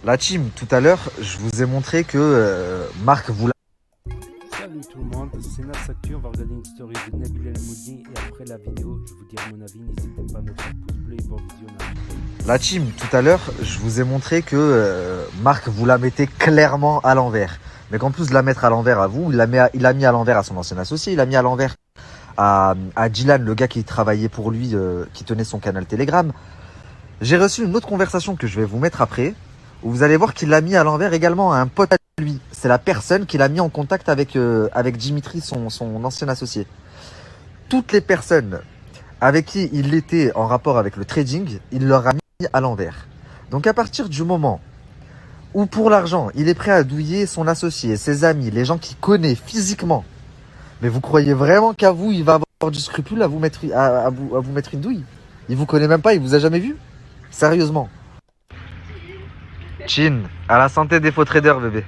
La team, tout à l'heure, je vous ai montré que Marc voulait... Salut tout le monde, c'est Nassactu, on va regarder une story de Nabil El Moudi et après la vidéo, je vous dirai mon avis, n'hésitez pas à mettre un pouce bleu et bon visionnage. La team, tout à l'heure, je vous ai montré que Marc vous la mettait clairement à l'envers. Mais qu'en plus de la mettre à l'envers à vous, il a mis à l'envers à son ancien associé, il a mis à l'envers à Dylan, le gars qui travaillait pour lui, qui tenait son canal Telegram. J'ai reçu une autre conversation que je vais vous mettre après, où vous allez voir qu'il l'a mis à l'envers également à un pote à lui. C'est la personne qui l'a mis en contact avec Dimitri, son ancien associé. Toutes les personnes avec qui il était en rapport avec le trading, il leur a mis à l'envers. Donc à partir du moment où pour l'argent, il est prêt à douiller son associé, ses amis, les gens qu'il connaît physiquement, mais vous croyez vraiment qu'à vous, il va avoir du scrupule à vous mettre, à vous mettre une douille? Il vous connaît même pas, il vous a jamais vu? Sérieusement. Chin, à la santé des faux traders, bébé.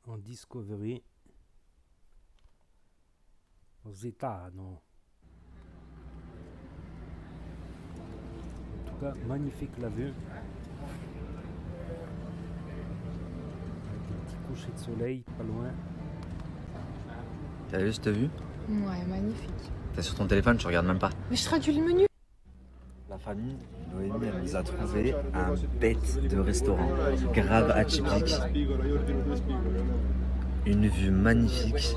En Discovery, aux États, non. En tout cas, magnifique la vue. Avec des petits couchers de soleil, pas loin. T'as vu cette vue? Ouais, magnifique. T'es sur ton téléphone, tu regardes même pas. Mais je traduis le menu. La famille Noémie, elle nous a trouvé un bête de restaurant, grave atypique, une vue magnifique.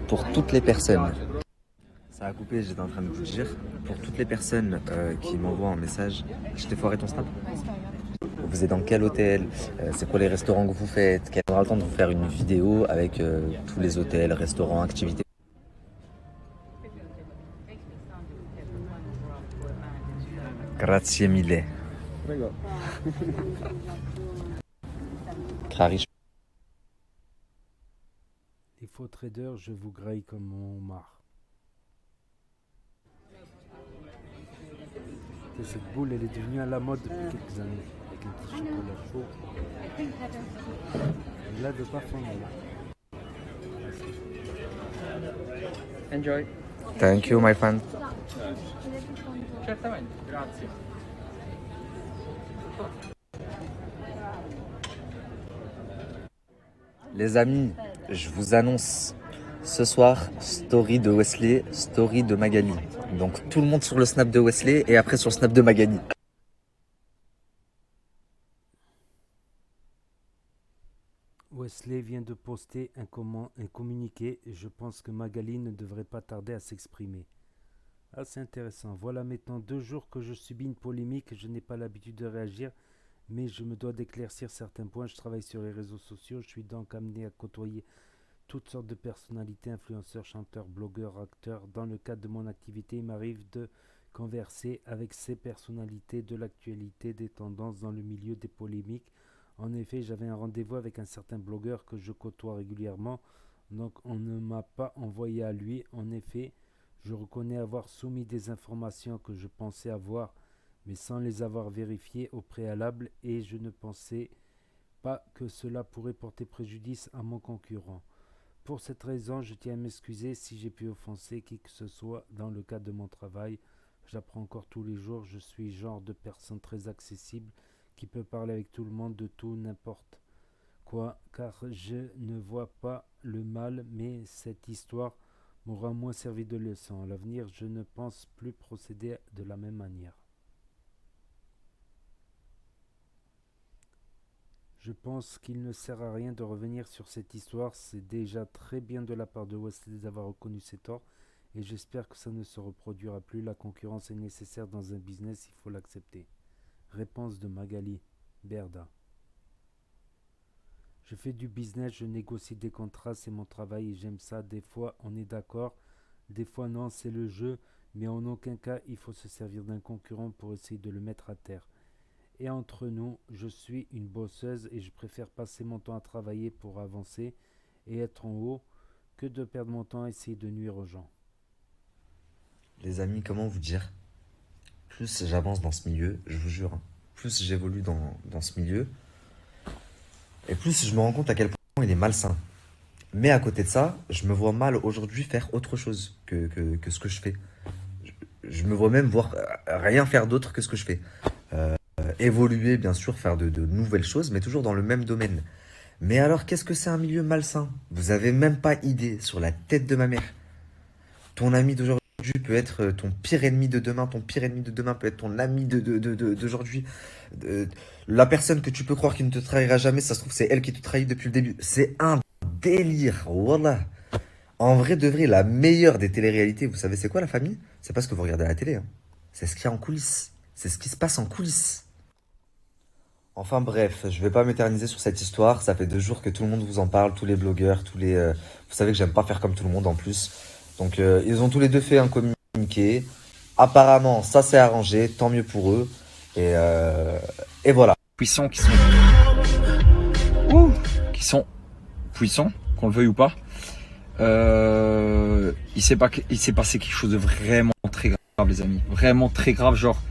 Pour toutes les personnes, ça a coupé, j'étais en train de vous dire, pour toutes les personnes qui m'envoient un message, je t'ai foiré ton snap. Ouais, c'est pas grave. Vous êtes dans quel hôtel? C'est quoi les restaurants que vous faites? On aura le temps de vous faire une vidéo avec tous les hôtels, restaurants, activités. Grazie mille. Crariche. Les faux traders, je vous graille comme mon homard. Et cette boule, elle est devenue à la mode depuis quelques années. Avec un petit chocolat chaud. Et là, elle veut pas fondre. Enjoy. Thank you, my friend. Certamente, grazie. Les amis, je vous annonce ce soir, story de Wesley, story de Magali. Donc tout le monde sur le snap de Wesley et après sur le snap de Magali. Wesley vient de poster un communiqué et je pense que Magali ne devrait pas tarder à s'exprimer. Ah, c'est intéressant. Voilà maintenant 2 jours que je subis une polémique. Je n'ai pas l'habitude de réagir, mais je me dois d'éclaircir certains points. Je travaille sur les réseaux sociaux. Je suis donc amené à côtoyer toutes sortes de personnalités, influenceurs, chanteurs, blogueurs, acteurs. Dans le cadre de mon activité, il m'arrive de converser avec ces personnalités de l'actualité, des tendances dans le milieu des polémiques. En effet, j'avais un rendez-vous avec un certain blogueur que je côtoie régulièrement, donc on ne m'a pas envoyé à lui. En effet, je reconnais avoir soumis des informations que je pensais avoir, mais sans les avoir vérifiées au préalable, et je ne pensais pas que cela pourrait porter préjudice à mon concurrent. Pour cette raison, je tiens à m'excuser si j'ai pu offenser qui que ce soit dans le cadre de mon travail. J'apprends encore tous les jours, je suis le genre de personne très accessible qui peut parler avec tout le monde de tout, n'importe quoi, car je ne vois pas le mal, mais cette histoire m'aura moins servi de leçon. À l'avenir, je ne pense plus procéder de la même manière. Je pense qu'il ne sert à rien de revenir sur cette histoire. C'est déjà très bien de la part de Wesley d'avoir reconnu ses torts et j'espère que ça ne se reproduira plus. La concurrence est nécessaire dans un business, il faut l'accepter. Réponse de Magali Berda. Je fais du business, je négocie des contrats, c'est mon travail et j'aime ça. Des fois on est d'accord, des fois non, c'est le jeu, mais en aucun cas il faut se servir d'un concurrent pour essayer de le mettre à terre. Et entre nous, je suis une bosseuse et je préfère passer mon temps à travailler pour avancer et être en haut que de perdre mon temps à essayer de nuire aux gens. Les amis, comment vous dire? Plus j'avance dans ce milieu, je vous jure, hein, plus j'évolue dans ce milieu, et plus je me rends compte à quel point il est malsain. Mais à côté de ça, je me vois mal aujourd'hui faire autre chose que ce que je fais. Je me vois même voir rien faire d'autre que ce que je fais. Évoluer, bien sûr, faire de nouvelles choses, mais toujours dans le même domaine. Mais alors, qu'est-ce que c'est un milieu malsain? Vous avez même pas idée sur la tête de ma mère. Ton ami d'aujourd'hui peut être ton pire ennemi de demain. Ton pire ennemi de demain peut être ton ami d'aujourd'hui. De- La personne que tu peux croire qui ne te trahira jamais, ça se trouve, c'est elle qui te trahit depuis le début. C'est un délire. Voilà. En vrai de vrai, la meilleure des téléréalités, vous savez c'est quoi la famille? C'est pas ce que vous regardez à la télé, hein. C'est ce qu'il y a en coulisses. C'est ce qui se passe en coulisses. Enfin bref, je vais pas m'éterniser sur cette histoire. Ça fait 2 jours que tout le monde vous en parle, tous les blogueurs, vous savez que j'aime pas faire comme tout le monde en plus. Donc ils ont tous les deux fait un communiqué. Apparemment, ça s'est arrangé, tant mieux pour eux. Et, euh, et voilà. Puissants Ouh, qui sont puissants, qu'on le veuille ou pas. Il s'est passé quelque chose de vraiment très grave, les amis. Vraiment très grave, genre.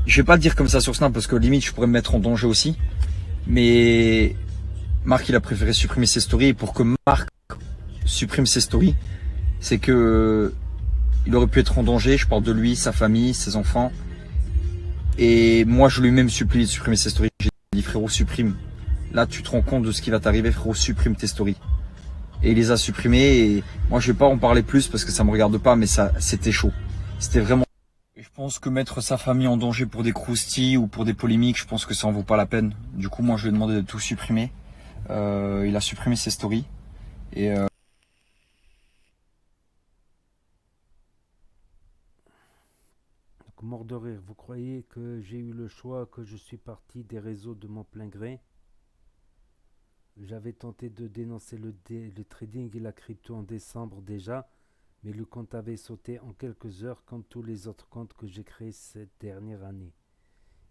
Je vais pas le dire comme ça sur Snap parce que limite je pourrais me mettre en danger aussi. Mais Marc il a préféré supprimer ses stories. Et pour que Marc supprime ses stories, c'est que il aurait pu être en danger. Je parle de lui, sa famille, ses enfants. Et moi je lui ai même supplié de supprimer ses stories. J'ai dit frérot supprime. Là tu te rends compte de ce qui va t'arriver, frérot supprime tes stories. Et il les a supprimées et moi je vais pas en parler plus parce que ça me regarde pas, mais ça c'était chaud. C'était vraiment. Et je pense que mettre sa famille en danger pour des croustilles ou pour des polémiques, je pense que ça en vaut pas la peine. Du coup moi je lui ai demandé de tout supprimer. Il a supprimé ses stories. Et Donc, mort de rire, vous croyez que j'ai eu le choix, que je suis parti des réseaux de mon plein gré? J'avais tenté de dénoncer le trading et la crypto en décembre déjà, mais le compte avait sauté en quelques heures comme tous les autres comptes que j'ai créés cette dernière année.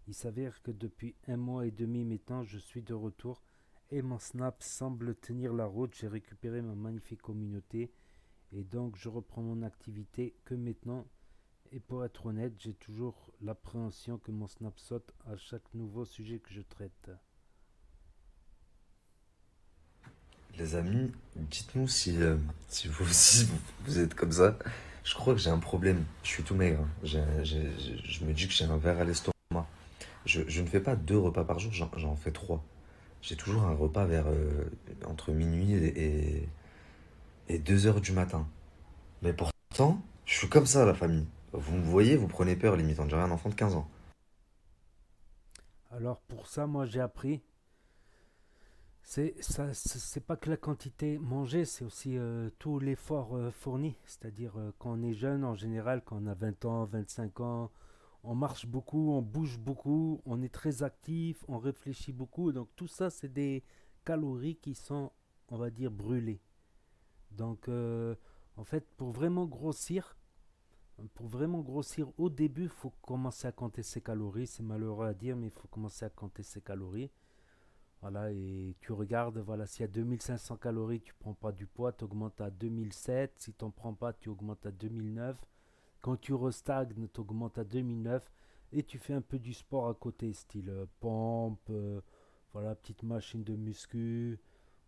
Il s'avère que depuis 1 mois et demi maintenant, je suis de retour et mon Snap semble tenir la route. J'ai récupéré ma magnifique communauté et donc je reprends mon activité que maintenant. Et pour être honnête, j'ai toujours l'appréhension que mon Snap saute à chaque nouveau sujet que je traite. Les amis, dites-nous si vous aussi vous êtes comme ça. Je crois que j'ai un problème. Je suis tout maigre, hein. Je me dis que j'ai un verre à l'estomac. Je ne fais pas 2 repas par jour, j'en fais 3. J'ai toujours un repas vers entre minuit et 2 heures du matin. Mais pourtant, je suis comme ça, la famille. Vous me voyez, vous prenez peur, limite. On dirait un enfant de 15 ans. Alors pour ça, moi j'ai appris, c'est pas que la quantité mangée, c'est aussi tout l'effort fourni. C'est-à-dire quand on est jeune, en général, quand on a 20 ans, 25 ans, on marche beaucoup, on bouge beaucoup, on est très actif, on réfléchit beaucoup. Donc tout ça, c'est des calories qui sont, on va dire, brûlées. Donc en fait, pour vraiment grossir au début, il faut commencer à compter ses calories. C'est malheureux à dire, mais il faut commencer à compter ses calories. Voilà, et tu regardes, voilà, s'il y a 2500 calories, tu prends pas du poids, tu augmentes à 2007. Si tu n'en prends pas, tu augmentes à 2009. Quand tu restagnes, tu augmentes à 2009. Et tu fais un peu du sport à côté, style pompe, voilà, petite machine de muscu,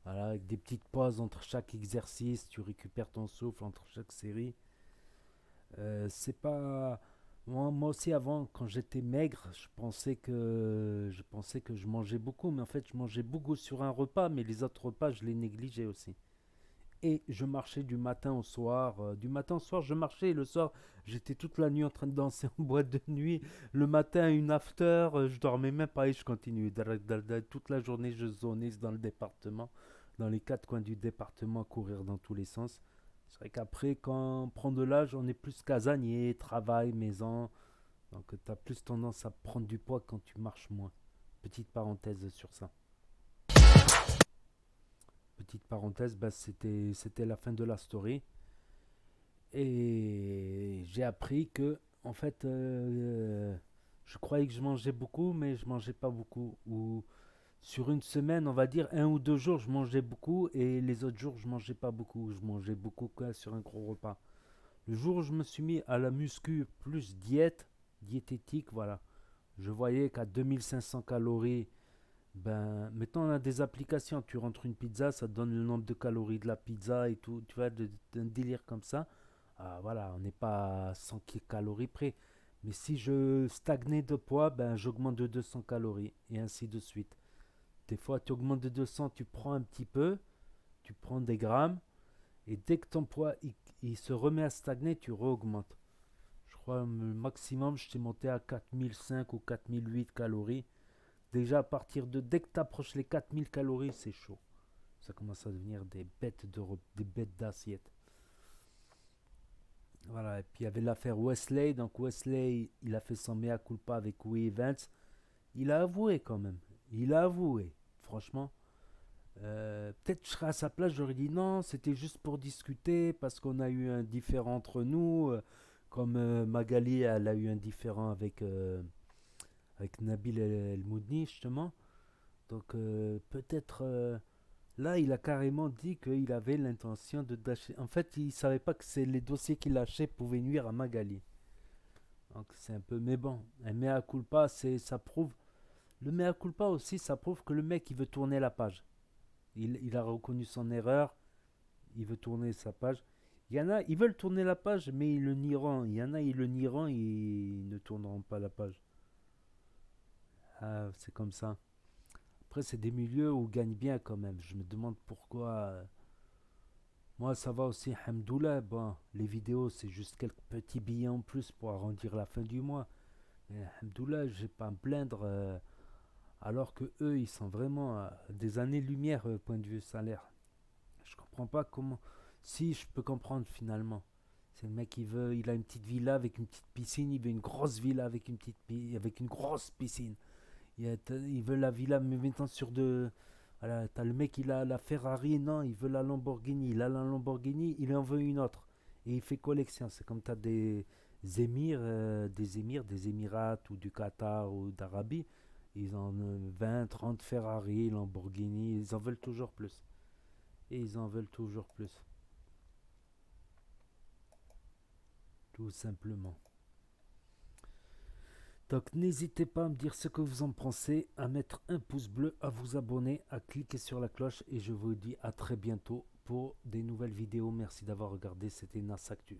voilà, avec des petites pauses entre chaque exercice, tu récupères ton souffle entre chaque série. C'est pas. Moi aussi, avant, quand j'étais maigre, je pensais que je mangeais beaucoup, mais en fait, je mangeais beaucoup sur un repas, mais les autres repas, je les négligeais aussi. Et je marchais du matin au soir. Du matin au soir, je marchais. Et le soir, j'étais toute la nuit en train de danser en boîte de nuit. Le matin, une after. Je dormais même pas et je continuais. Toute la journée, je zonais dans le département. Dans les 4 coins du département, courir dans tous les sens. C'est vrai qu'après, quand on prend de l'âge, on est plus casanier, travail, maison. Donc, tu as plus tendance à prendre du poids quand tu marches moins. Petite parenthèse sur ça. Petite parenthèse, bah, c'était la fin de la story. Et j'ai appris que, en fait, je croyais que je mangeais beaucoup, mais je mangeais pas beaucoup. Ou sur une semaine, on va dire 1 ou 2 jours, je mangeais beaucoup, et les autres jours, je mangeais pas beaucoup. Je mangeais beaucoup que sur un gros repas. Le jour où je me suis mis à la muscu diététique, voilà, je voyais qu'à 2500 calories, Ben, maintenant, on a des applications. Tu rentres une pizza, ça te donne le nombre de calories de la pizza et tout. Tu vois, d'un délire comme ça. Ah, voilà, on n'est pas à 100 calories près. Mais si je stagnais de poids, ben, j'augmente de 200 calories. Et ainsi de suite. Des fois, tu augmentes de 200, tu prends un petit peu. Tu prends des grammes. Et dès que ton poids il se remet à stagner, tu re-augmentes. Je crois le maximum, je t'ai monté à 4005 ou 4008 calories. Déjà, à partir de dès que tu approches les 4000 calories, c'est chaud. Ça commence à devenir des bêtes d'assiette. Voilà, et puis il y avait l'affaire Wesley. Donc Wesley, il a fait son mea culpa avec Wee Evans. Il a avoué quand même. Il a avoué. Franchement, peut-être je serais à sa place, j'aurais dit non, c'était juste pour discuter parce qu'on a eu un différend entre nous. Comme Magali, elle a eu un différend avec Nabil El Moudni, justement. Donc peut-être là, il a carrément dit qu'il avait l'intention de lâcher. En fait, il savait pas que c'est les dossiers qu'il lâchait pouvaient nuire à Magali. Donc c'est un peu, mais bon, un mea culpa, ça prouve. Le mea culpa aussi, ça prouve que le mec, il veut tourner la page. Il a reconnu son erreur, il veut tourner sa page. Il y en a, ils veulent tourner la page, mais ils le nieront. Il y en a, ils le nieront et ils ne tourneront pas la page. Ah, c'est comme ça. Après, c'est des milieux où on gagne bien quand même. Je me demande pourquoi. Moi, ça va aussi, hamdoullah. Bon, les vidéos, c'est juste quelques petits billets en plus pour arrondir la fin du mois. Mais hamdoullah, je vais pas me plaindre. Alors que eux, ils sont vraiment à des années-lumière point de vue salaire. Je comprends pas comment. Si, je peux comprendre finalement. C'est le mec qui veut, il a une petite villa avec une petite piscine, il veut une grosse villa avec avec une grosse piscine. Il veut la villa, mais maintenant sur de. Voilà, t'as le mec, il a la Ferrari, non, il veut la Lamborghini. Il a la Lamborghini, il en veut une autre. Et il fait collection. C'est comme t'as des Émirats ou du Qatar ou d'Arabie. Ils ont 20, 30 Ferrari, Lamborghini, ils en veulent toujours plus. Et ils en veulent toujours plus. Tout simplement. Donc n'hésitez pas à me dire ce que vous en pensez, à mettre un pouce bleu, à vous abonner, à cliquer sur la cloche et je vous dis à très bientôt pour des nouvelles vidéos. Merci d'avoir regardé, c'était Nas Actu.